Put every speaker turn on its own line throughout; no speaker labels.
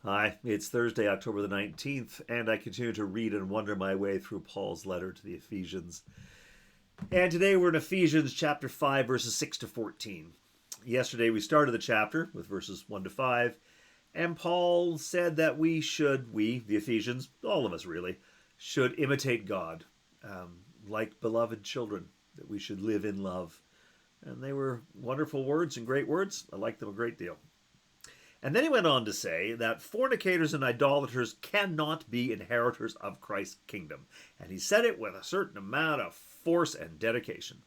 Hi, it's Thursday, October the 19th, and I continue to read and wonder my way through Paul's letter to the Ephesians. And today we're in Ephesians chapter 5, verses 6 to 14. Yesterday we started the chapter with verses 1 to 5, and Paul said that the Ephesians, all of us really, should imitate God, like beloved children, that we should live in love. And they were wonderful words and great words. I liked them a great deal. And then he went on to say that fornicators and idolaters cannot be inheritors of Christ's kingdom. And he said it with a certain amount of force and dedication.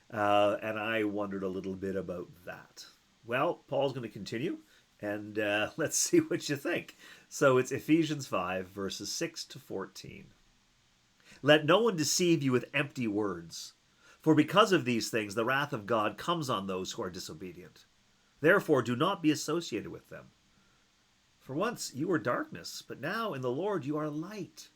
And I wondered a little bit about that. Well, Paul's going to continue, and let's see what you think. So it's Ephesians 5, verses 6 to 14. Let no one deceive you with empty words, for because of these things the wrath of God comes on those who are disobedient. Therefore, do not be associated with them. For once you were darkness, but now in the Lord you are light.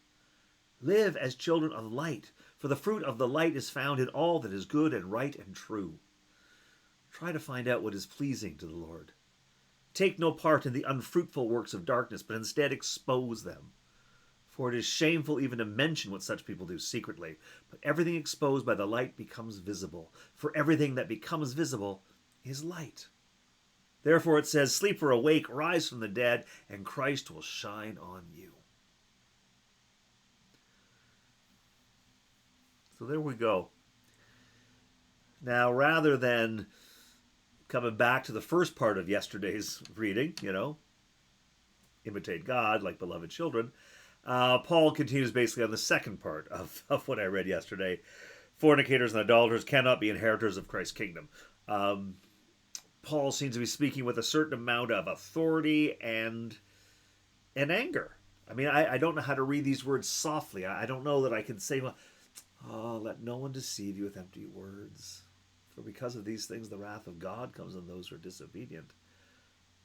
Live as children of light, for the fruit of the light is found in all that is good and right and true. Try to find out what is pleasing to the Lord. Take no part in the unfruitful works of darkness, but instead expose them. For it is shameful even to mention what such people do secretly. But everything exposed by the light becomes visible. For everything that becomes visible is light. Therefore it says, sleep or awake, rise from the dead, and Christ will shine on you. So there we go. Now, rather than coming back to the first part of yesterday's reading, imitate God like beloved children, Paul continues basically on the second part of what I read yesterday. Fornicators and idolaters cannot be inheritors of Christ's kingdom. Paul seems to be speaking with a certain amount of authority and anger. I mean, I don't know how to read these words softly. I don't know that I can say, let no one deceive you with empty words. For because of these things, the wrath of God comes on those who are disobedient.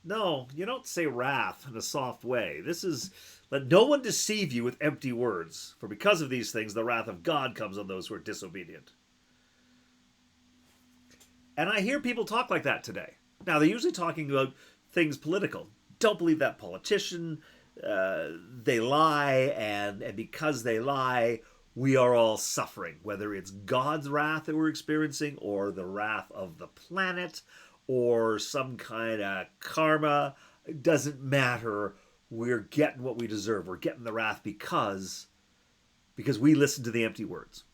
No, you don't say wrath in a soft way. This is, let no one deceive you with empty words. For because of these things, the wrath of God comes on those who are disobedient. And I hear people talk like that today. Now, they're usually talking about things political. Don't believe that politician. They lie, and because they lie, we are all suffering. Whether it's God's wrath that we're experiencing, or the wrath of the planet, or some kind of karma, it doesn't matter. We're getting what we deserve. We're getting the wrath because we listen to the empty words.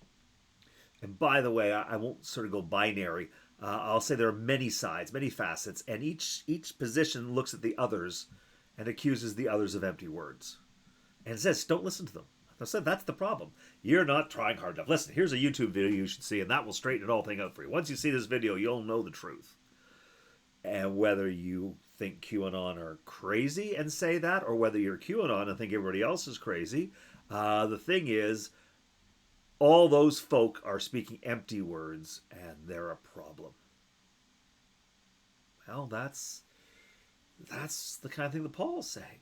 And by the way, I won't sort of go binary. I'll say there are many sides, many facets, and each position looks at the others and accuses the others of empty words. And it says, don't listen to them. I said, that's the problem. You're not trying hard enough. Listen, here's a YouTube video you should see, and that will straighten it all thing out for you. Once you see this video, you'll know the truth. And whether you think QAnon are crazy and say that, or whether you're QAnon and think everybody else is crazy, the thing is, all those folk are speaking empty words, and they're a problem. Well, that's the kind of thing that Paul's saying.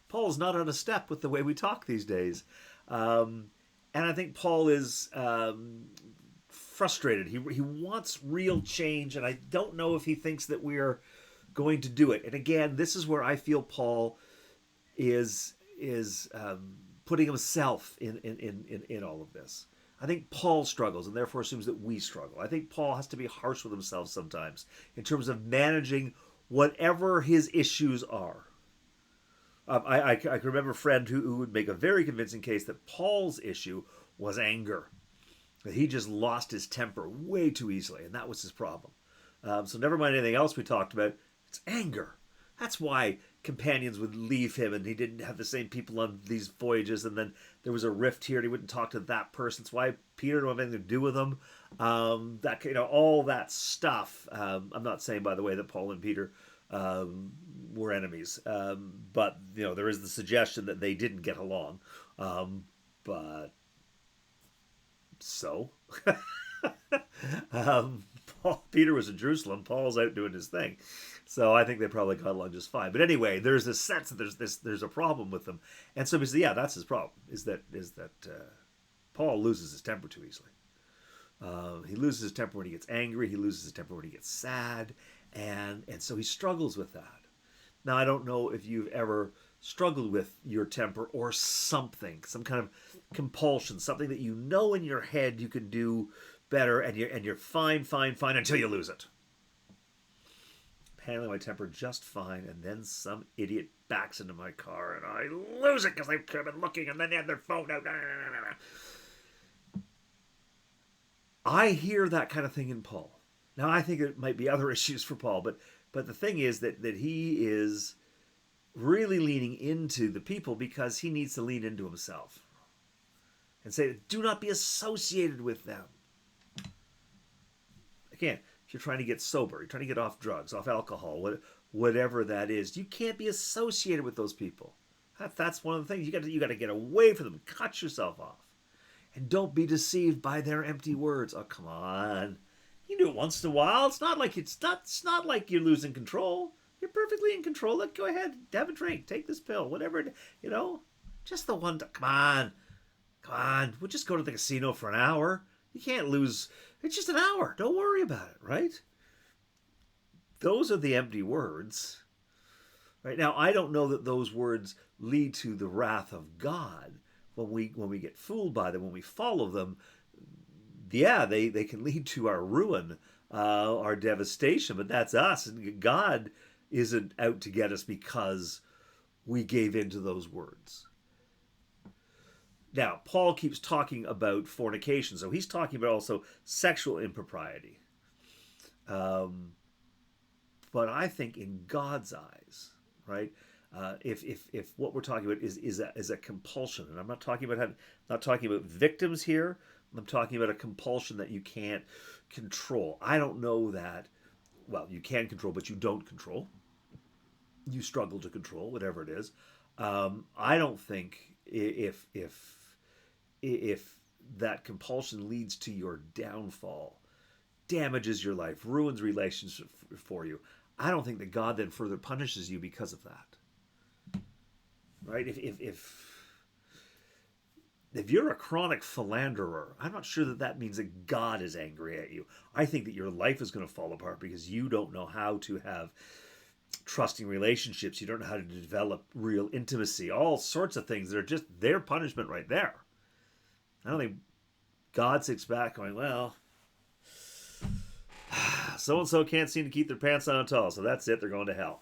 Paul's not on a step with the way we talk these days. And I think Paul is frustrated. He wants real change, and I don't know if he thinks that we're going to do it. And again, this is where I feel Paul is putting himself in all of this. I think Paul struggles and therefore assumes that we struggle. I think Paul has to be harsh with himself sometimes in terms of managing whatever his issues are. I can remember a friend who would make a very convincing case that Paul's issue was anger. That he just lost his temper way too easily, and that was his problem. So never mind anything else we talked about, it's anger. That's why companions would leave him, and he didn't have the same people on these voyages, and then there was a rift here, and he wouldn't talk to that person. That's why Peter didn't have anything to do with him. All that stuff. I'm not saying, by the way, that Paul and Peter were enemies, but there is the suggestion that they didn't get along. But so, Peter was in Jerusalem. Paul's out doing his thing. So I think they probably got along just fine. But anyway, there's this sense that there's a problem with them, and so basically, yeah, that's his problem. Is that Paul loses his temper too easily. He loses his temper when he gets angry. He loses his temper when he gets sad, and so he struggles with that. Now, I don't know if you've ever struggled with your temper or something, some kind of compulsion, something that you know in your head you can do better, and you're fine, fine, fine until you lose it. Handling my temper just fine, and then some idiot backs into my car, and I lose it because they've been looking, and then they have their phone out. I hear that kind of thing in Paul. Now, I think it might be other issues for Paul, but the thing is that he is really leaning into the people because he needs to lean into himself and say, do not be associated with them. Again, if you're trying to get sober, you're trying to get off drugs, off alcohol, whatever that is, you can't be associated with those people. That's one of the things. You got to get away from them, cut yourself off. And don't be deceived by their empty words. Oh, come on. You do it once in a while. It's not like you're losing control. You're perfectly in control. Go ahead, have a drink, take this pill, whatever. Just the one. Come on. We'll just go to the casino for an hour. You can't lose. It's just an hour. Don't worry about it, right? Those are the empty words. Right now, I don't know that those words lead to the wrath of God when we get fooled by them, when we follow them. Yeah, they can lead to our ruin, our devastation, but that's us. And God isn't out to get us because we gave in to those words. Now, Paul keeps talking about fornication, so he's talking about also sexual impropriety. But I think in God's eyes, right? If what we're talking about is a compulsion, and I'm not talking about victims here. I'm talking about a compulsion that you can't control. I don't know that. Well, you can control, but you don't control. You struggle to control whatever it is. I don't think if that compulsion leads to your downfall, damages your life, ruins relationships for you, I don't think that God then further punishes you because of that. Right? If you're a chronic philanderer, I'm not sure that means that God is angry at you. I think that your life is going to fall apart because you don't know how to have trusting relationships. You don't know how to develop real intimacy. All sorts of things that are just their punishment right there. I don't think God sits back going, well, so-and-so can't seem to keep their pants on at all, so that's it, they're going to hell.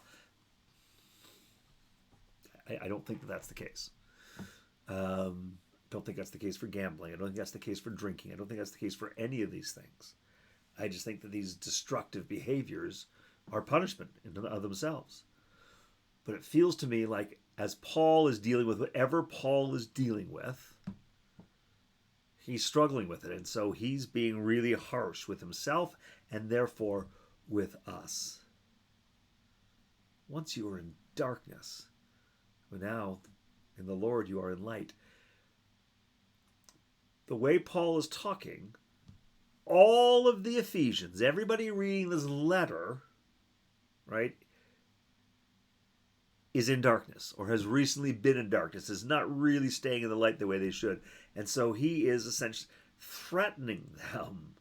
I don't think that's the case. Don't think that's the case for gambling. I don't think that's the case for drinking. I don't think that's the case for any of these things. I just think that these destructive behaviors are punishment in and of themselves. But it feels to me like as Paul is dealing with whatever Paul is dealing with, he's struggling with it. And so he's being really harsh with himself and therefore with us. Once you were in darkness, but now in the Lord you are in light. The way Paul is talking, all of the Ephesians, everybody reading this letter, right, is in darkness or has recently been in darkness, is not really staying in the light the way they should. And so he is essentially threatening them,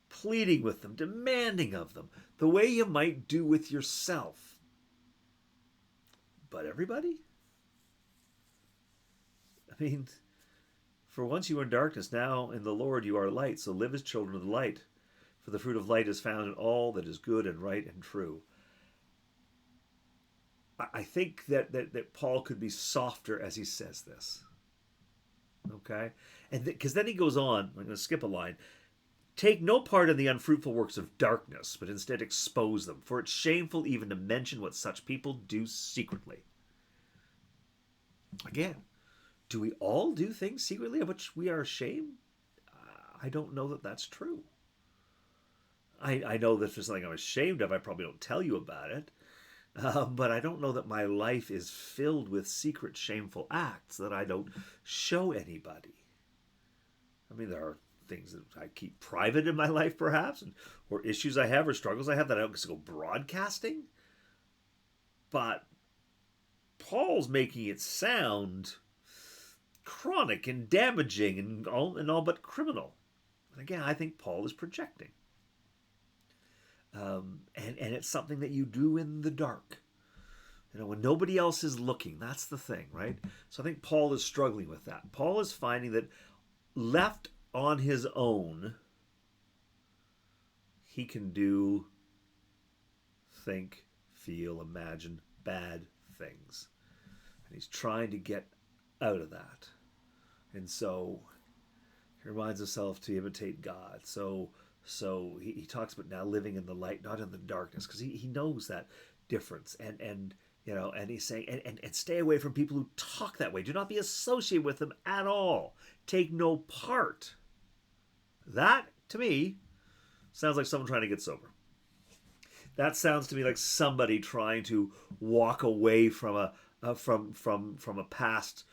pleading with them, demanding of them, the way you might do with yourself. But everybody? I mean, for once you were in darkness, now in the Lord you are light, so live as children of the light. For the fruit of light is found in all that is good and right and true. I think that Paul could be softer as he says this. Okay? And because then he goes on, I'm going to skip a line. Take no part in the unfruitful works of darkness, but instead expose them. For it's shameful even to mention what such people do secretly. Again, do we all do things secretly of which we are ashamed? I don't know that that's true. I know that if there's something I'm ashamed of, I probably don't tell you about it. But I don't know that my life is filled with secret shameful acts that I don't show anybody. I mean, there are things that I keep private in my life, perhaps, or issues I have or struggles I have that I don't just go broadcasting. But Paul's making it sound chronic and damaging and all but criminal. And again, I think Paul is projecting. And it's something that you do in the dark. when nobody else is looking. That's the thing, right? So I think Paul is struggling with that. Paul is finding that left on his own, he can do, think, feel, imagine bad things. And he's trying to get out of that. And so he reminds himself to imitate God. So he talks about now living in the light, not in the darkness, because he knows that difference. And he's saying, and stay away from people who talk that way. Do not be associated with them at all. Take no part. That, to me, sounds like someone trying to get sober. That sounds to me like somebody trying to walk away from a past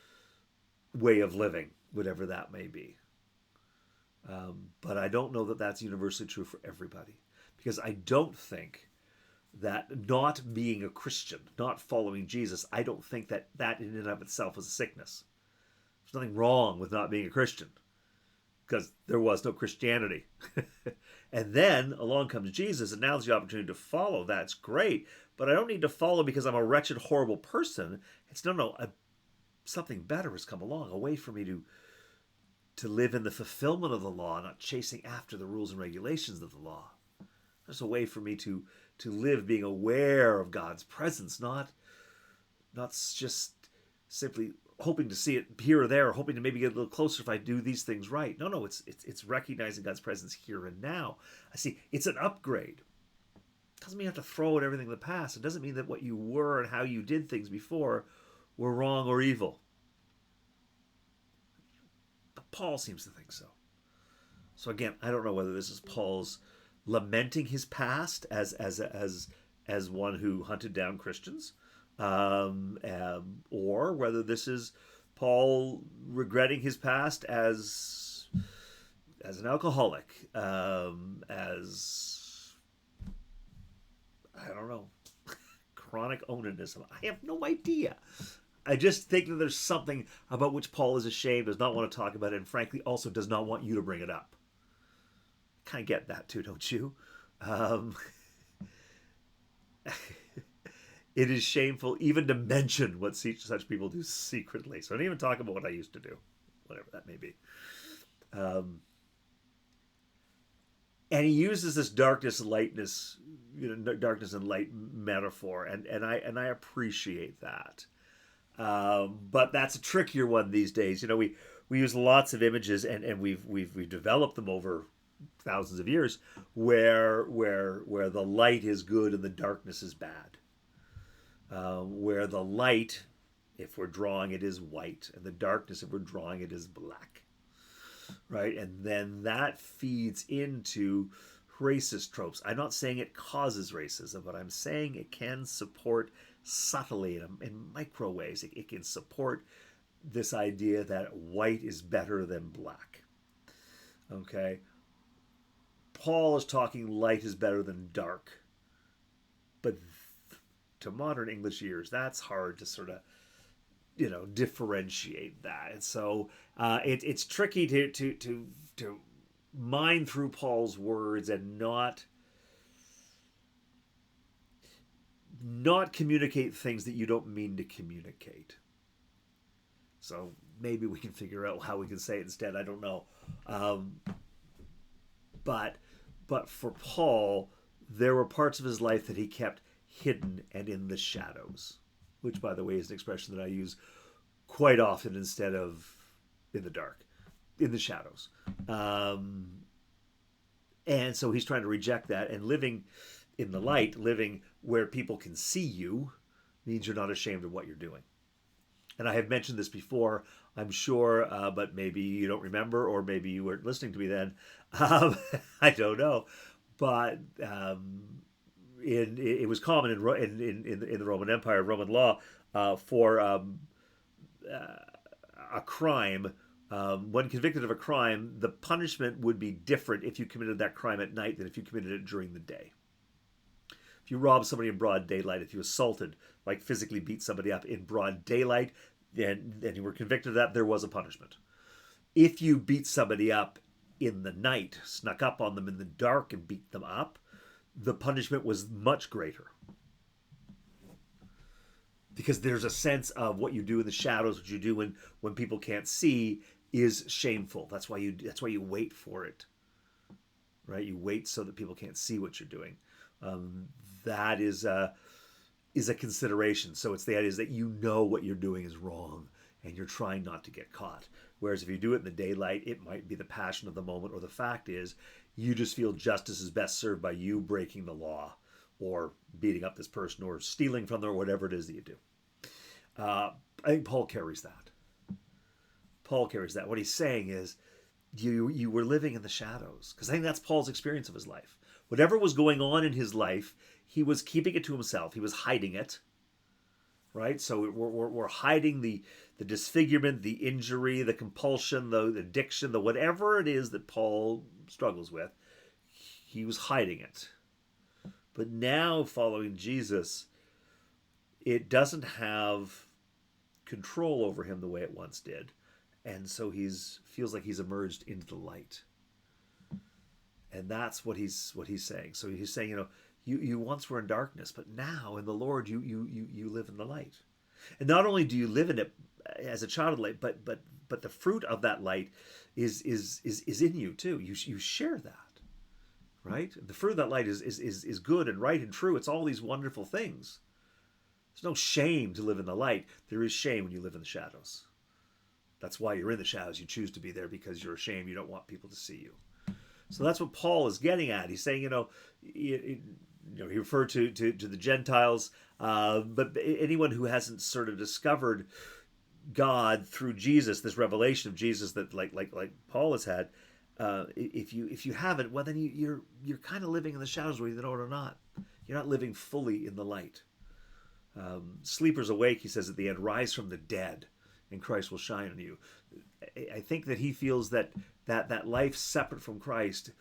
way of living, whatever that may be. But I don't know that that's universally true for everybody, because I don't think that not being a Christian, not following Jesus, I don't think that in and of itself is a sickness. There's nothing wrong with not being a Christian, because there was no Christianity. And then along comes Jesus, and now there's the opportunity to follow. That's great, but I don't need to follow because I'm a wretched, horrible person. It's something better has come along, a way for me to live in the fulfillment of the law, not chasing after the rules and regulations of the law. There's a way for me to live being aware of God's presence, not just simply hoping to see it here or there, or hoping to maybe get a little closer if I do these things right. No, it's recognizing God's presence here and now. I see it's an upgrade. It doesn't mean you have to throw out everything in the past. It doesn't mean that what you were and how you did things before were wrong or evil. But Paul seems to think so. So again, I don't know whether this is Paul's lamenting his past as one who hunted down Christians, or whether this is Paul regretting his past as an alcoholic, as I don't know, chronic onanism. I have no idea. I just think that there's something about which Paul is ashamed, does not want to talk about it, and frankly also does not want you to bring it up. Kind of get that too, don't you? It is shameful even to mention what such people do secretly. So I don't even talk about what I used to do, whatever that may be. And he uses this darkness and lightness, darkness and light metaphor, and I appreciate that. But that's a trickier one these days. We use lots of images, and we've developed them over thousands of years, where the light is good and the darkness is bad. Where the light, if we're drawing it, is white, and the darkness, if we're drawing it, is black. Right? And then that feeds into racist tropes. I'm not saying it causes racism, but I'm saying it can support subtly in micro ways. It can support this idea that white is better than black. Okay? Paul is talking light is better than dark. But to modern English ears, that's hard to sort of, differentiate that. And so it's tricky to mine through Paul's words and not communicate things that you don't mean to communicate. So maybe we can figure out how we can say it instead. I don't know. But for Paul, there were parts of his life that he kept hidden and in the shadows, which, by the way, is an expression that I use quite often instead of in the dark, in the shadows. And so he's trying to reject that, and living in the light, living where people can see you, means you're not ashamed of what you're doing. And I have mentioned this before, I'm sure, but maybe you don't remember, or maybe you weren't listening to me then. I don't know. But it was common in the Roman Empire, Roman law, for a crime, when convicted of a crime, the punishment would be different if you committed that crime at night than if you committed it during the day. If you robbed somebody in broad daylight, if you assaulted, like physically beat somebody up in broad daylight, then you were convicted of that, there was a punishment. If you beat somebody up in the night, snuck up on them in the dark and beat them up, the punishment was much greater. because there's a sense of what you do in the shadows, what you do when people can't see, is shameful. That's why you wait for it, right? You wait so that people can't see what you're doing. That is a consideration. So it's the idea is that you know what you're doing is wrong and you're trying not to get caught. Whereas if you do it in the daylight, it might be the passion of the moment, or the fact is you just feel justice is best served by you breaking the law or beating up this person or stealing from them or whatever it is that you do. I think Paul carries that. Paul carries that. What he's saying is you were living in the shadows, because I think that's Paul's experience of his life. Whatever was going on in his life, he was keeping it to himself. He was hiding it, right? So we're hiding the disfigurement, the injury, the compulsion, the addiction, the whatever it is that Paul struggles with. He was hiding it. But now, following Jesus, it doesn't have control over him the way it once did. And so feels like he's emerged into the light. And that's what he's saying. So he's saying, you once were in darkness, but now in the Lord you live in the light. And not only do you live in it as a child of light, but the fruit of that light is in you too. You share that, right? The fruit of that light is good and right and true. It's all these wonderful things. There's no shame to live in the light. There is shame when you live in the shadows. That's why you're in the shadows. You choose to be there because you're ashamed. You don't want people to see you. So that's what Paul is getting at. He's saying, he referred to the Gentiles, but anyone who hasn't sort of discovered God through Jesus, this revelation of Jesus that like Paul has had, if you haven't, well then you're kind of living in the shadows whether you know it or not. You're not living fully in the light. Sleepers awake, he says at the end, rise from the dead, and Christ will shine on you. I think that he feels that life separate from Christ,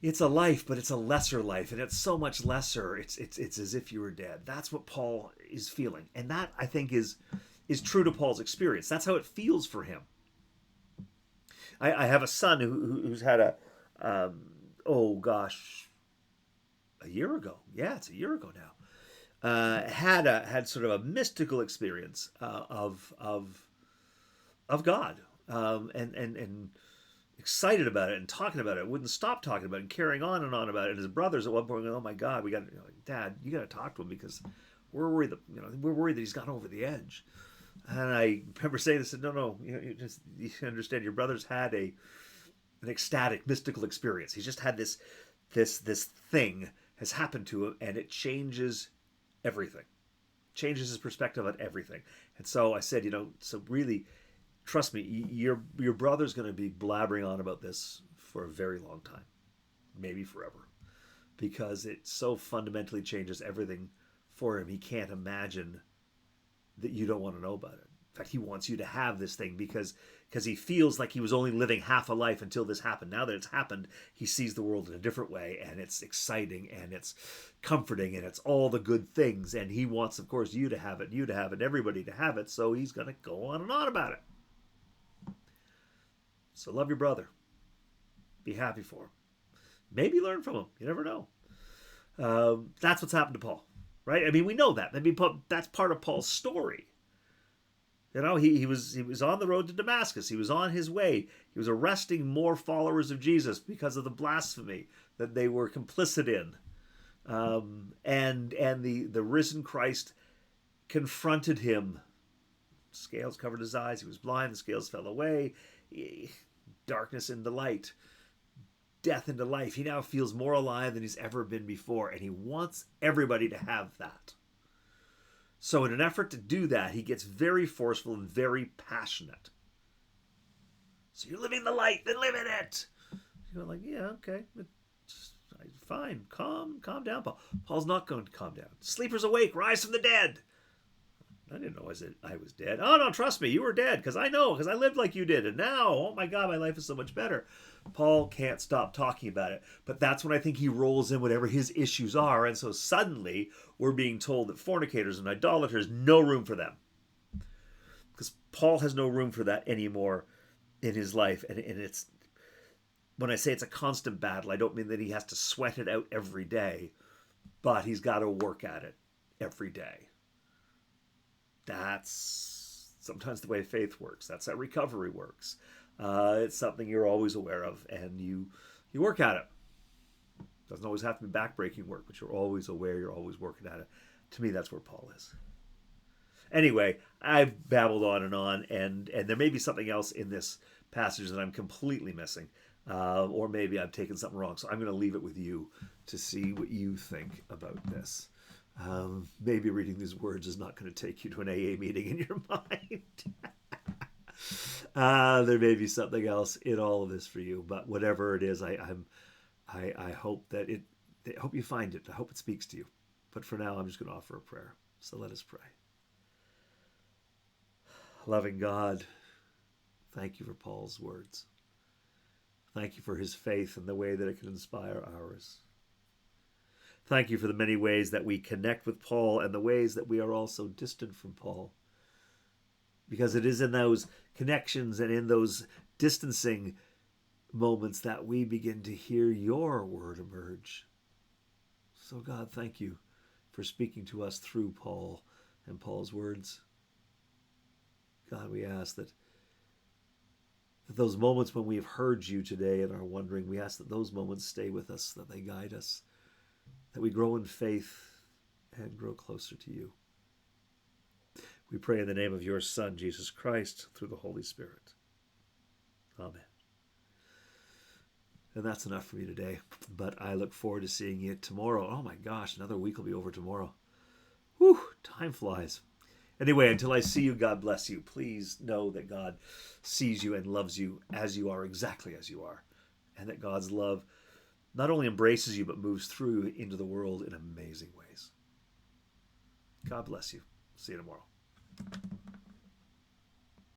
it's a life, but it's a lesser life, and it's so much lesser. It's as if you were dead. That's what Paul is feeling, and that I think is true to Paul's experience. That's how it feels for him. I have a son who's had a year ago. Yeah, it's a year ago now. Had sort of a mystical experience of God, and excited about it and talking about it. Wouldn't stop talking about it and carrying on and on about it. And his brothers at one point going, "Oh my God, we got Dad, you got to talk to him because we're worried that he's gone over the edge." And I remember saying this, no, you understand, your brother's had an ecstatic, mystical experience. He's just had this thing has happened to him, and it changes everything, changes his perspective on everything. And so I said, so really, trust me, your brother's going to be blabbering on about this for a very long time, maybe forever, because it so fundamentally changes everything for him. He can't imagine that you don't want to know about it. In fact, he wants you to have this thing because he feels like he was only living half a life until this happened. Now that it's happened, he sees the world in a different way, and it's exciting, and it's comforting, and it's all the good things. And he wants, of course, you to have it, and everybody to have it. So he's going to go on and on about it. So love your brother. Be happy for him. Maybe learn from him. You never know. That's what's happened to Paul, right? I mean, we know that. I mean, that's part of Paul's story. He was on the road to Damascus. He was on his way. He was arresting more followers of Jesus because of the blasphemy that they were complicit in. And the risen Christ confronted him. Scales covered his eyes. He was blind. The scales fell away. Darkness into light. Death into life. He now feels more alive than he's ever been before, and he wants everybody to have that. So in an effort to do that, he gets very forceful and very passionate. So you're living the light, then live in it. You're like, yeah, okay, fine, calm down, Paul. Paul's not going to calm down. Sleepers awake, rise from the dead. I didn't know I was dead. Oh, no, trust me, you were dead, because I lived like you did, and now, oh my God, my life is so much better. Paul can't stop talking about it, but that's when I think he rolls in whatever his issues are, and so suddenly we're being told that fornicators and idolaters, no room for them. Because Paul has no room for that anymore in his life, and it's, when I say it's a constant battle, I don't mean that he has to sweat it out every day, but he's got to work at it every day. That's sometimes the way faith works. That's how recovery works. It's something you're always aware of, and you work at it. Doesn't always have to be backbreaking work, but you're always aware, you're always working at it. To me, that's where Paul is. Anyway, I've babbled on, and there may be something else in this passage that I'm completely missing, or maybe I've taken something wrong. So I'm going to leave it with you to see what you think about this. Maybe reading these words is not going to take you to an AA meeting in your mind. There may be something else in all of this for you, but whatever it is, I hope that I hope you find it. I hope it speaks to you. But for now, I'm just going to offer a prayer. So let us pray. Loving God, thank you for Paul's words. Thank you for his faith and the way that it can inspire ours. Thank you for the many ways that we connect with Paul and the ways that we are also distant from Paul. Because it is in those connections and in those distancing moments that we begin to hear your word emerge. So God, thank you for speaking to us through Paul and Paul's words. God, we ask that those moments when we have heard you today and are wondering, we ask that those moments stay with us, that they guide us, that we grow in faith and grow closer to you. We pray in the name of your Son, Jesus Christ, through the Holy Spirit. Amen. And that's enough for me today, but I look forward to seeing you tomorrow. Oh my gosh, another week will be over tomorrow. Whew, time flies. Anyway, until I see you, God bless you. Please know that God sees you and loves you as you are, exactly as you are. And that God's love not only embraces you, but moves through into the world in amazing ways. God bless you. See you tomorrow.